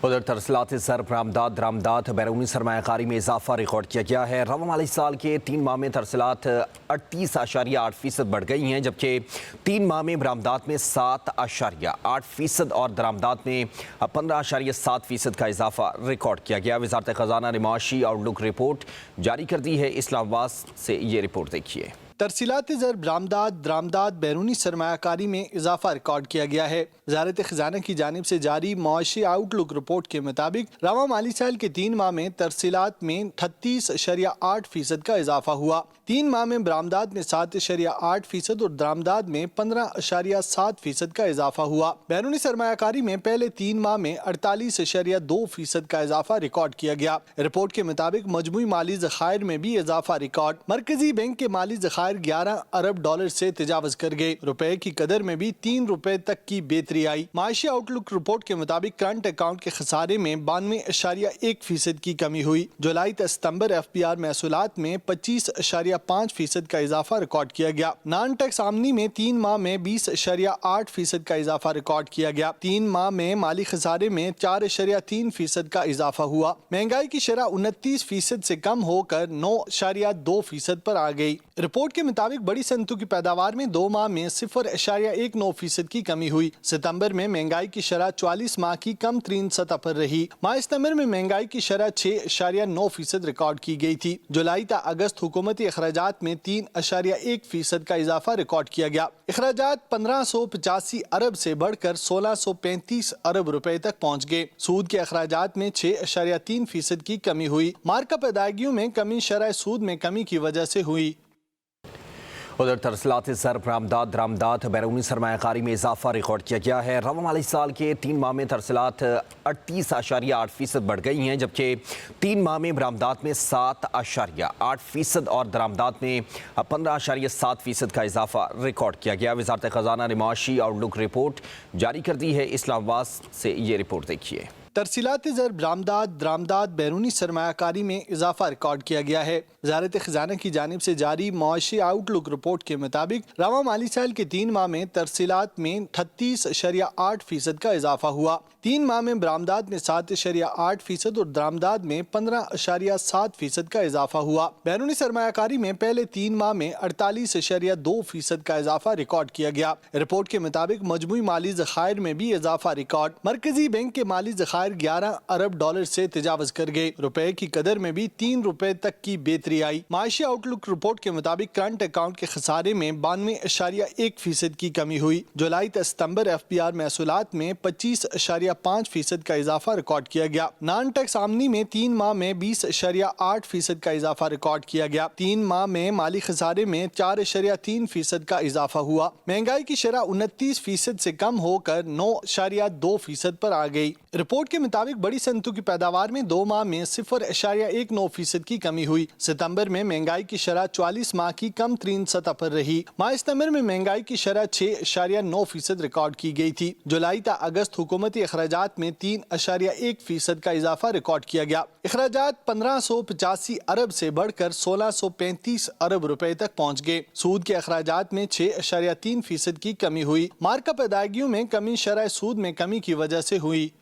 उधर तरसलात सर बरामदात दरामदात बैरूनी सरमाया कारी में इजाफा रिकॉर्ड किया गया है। रवा माली साल के 3 माह में तरसलात 38.8% बढ़ गई हैं, जबकि 3 माह में बरामदात में 7.8% और दरामदात में 15.7% का इजाफा रिकॉर्ड किया गया। वजारत खजाना ने माशी आउटलुक रिपोर्ट जारी कर दी है। इस्लामाबाद से ये रिपोर्ट देखिए। तरसीलात ज़र बरामदात दरामदात बैरूनी सरमायाकारी में इजाफा रिकॉर्ड किया गया है। वजारत खजाना की जानिब से जारी मुआशी आउटलुक रिपोर्ट के मुताबिक रवा माली साल के 3 माह में तरसीलात में 38.8% का इजाफा हुआ। 3 माह में बरामदात में 7.8% और दरामदात में 15.7% का इजाफा हुआ। बैरूनी सरमायाकारी में पहले 3 माह में 48.2% का इजाफा रिकॉर्ड किया गया। रिपोर्ट के मुताबिक मजमूई माली ज़खायर में भी इजाफा रिकॉर्ड। मरकजी बैंक के माली ज़खायर 11 अरब डॉलर से तजावज कर गए। रुपए की कदर में भी 3 रुपए तक की बेहतरी आई। माशी आउटलुक रिपोर्ट के मुताबिक करंट अकाउंट के खसारे में 92.1% की कमी हुई। जुलाई से सितंबर FBR महसूलात में 25.5% का इजाफा रिकॉर्ड किया गया। नॉन टैक्स आमदनी में 3 माह में 20.8% का इजाफा रिकॉर्ड किया गया। 3 माह में माली खसारे में 4.3% का इजाफा हुआ। महंगाई की शरह 29% से कम होकर 9.2% पर आ गई। रिपोर्ट के मुताबिक बड़ी सनतों की पैदावार में 2 माह में 0.19% की कमी हुई। सितंबर में महंगाई की शरह 44 माह की कम तरीन सतह पर रही। माह सितंबर में महंगाई की शरह 6.9% रिकॉर्ड की गई थी। जुलाई तक अगस्त हुकूमती अखराजात में 3.1% का इजाफा रिकॉर्ड किया गया। अखराजात 1585 अरब से बढ़कर 1635 अरब रुपए तक पहुँच गए। सूद के अखराजात में 6.3% की कमी हुई। मार्कअप अदायगियों में कमी शरह सूद में कमी की वजह से हुई। उधर तरसलात सर बरामदात दरामदात बैरूनी सरमायाकारी में इजाफा रिकॉर्ड किया गया है। रवा माली साल के 3 माह में तरसलात 38.8% बढ़ गई हैं, जबकि 3 माह में बरामदात में 7.8% और दरामदात में 15.7% का इजाफा रिकॉर्ड किया गया। वजारत खजाना ने माशी आउटलुक रिपोर्ट जारी कर दी है। इस्लामाबाद से ये रिपोर्ट देखिए। तरसीलात ज़र बरामदात दरामदात बैरूनी सरमायाकारी में इजाफा रिकॉर्ड किया गया है। वजारत खजाना की जानिब से जारी मुआशी आउटलुक रिपोर्ट के मुताबिक रवा माली साल के 3 माह में तरसीलात में 38.8% का इजाफा हुआ। 3 माह में बरामदात में 7.8% और दरामदात में 15.7% का इजाफा हुआ। बैरूनी सरमायाकारी में पहले 3 माह में 48.2% का इजाफा रिकॉर्ड किया गया। रिपोर्ट के मुताबिक मजमूई माली ज़खायर में भी इजाफा रिकॉर्ड। मरकजी बैंक के माली ज़खायर 11 अरब डॉलर से तजावज कर गए। रुपए की कदर में भी 3 रुपए तक की बेहतरी आई। माशी आउटलुक रिपोर्ट के मुताबिक करंट अकाउंट के खसारे में 92.1% की कमी हुई। जुलाई से सितंबर FBR महसूलात में 25.5% का इजाफा रिकॉर्ड किया गया। नॉन टैक्स आमदनी में 3 माह में 20.8% का इजाफा रिकॉर्ड किया गया। 3 माह में माली खसारे में 4.3% का इजाफा हुआ। महंगाई की शरह 29% से कम होकर 9.2% पर आ गई। रिपोर्ट के मुताबिक बड़ी सनतों की पैदावार में 2 माह में 0.19% की कमी हुई। सितंबर में महंगाई की शरह 44 माह की कम तरीन सतह पर रही। माह सितंबर में महंगाई की शरह 6.9% रिकॉर्ड की गई थी। जुलाई तक अगस्त हुकूमती अखराजात में 3.1% का इजाफा रिकॉर्ड किया गया। अखराजात 1585 अरब से बढ़कर 1635 अरब रुपए तक पहुँच गए। सूद के अखराजात में 6.3% की कमी हुई। मार्कअप अदायगियों में कमी शरह सूद में कमी की वजह से हुई।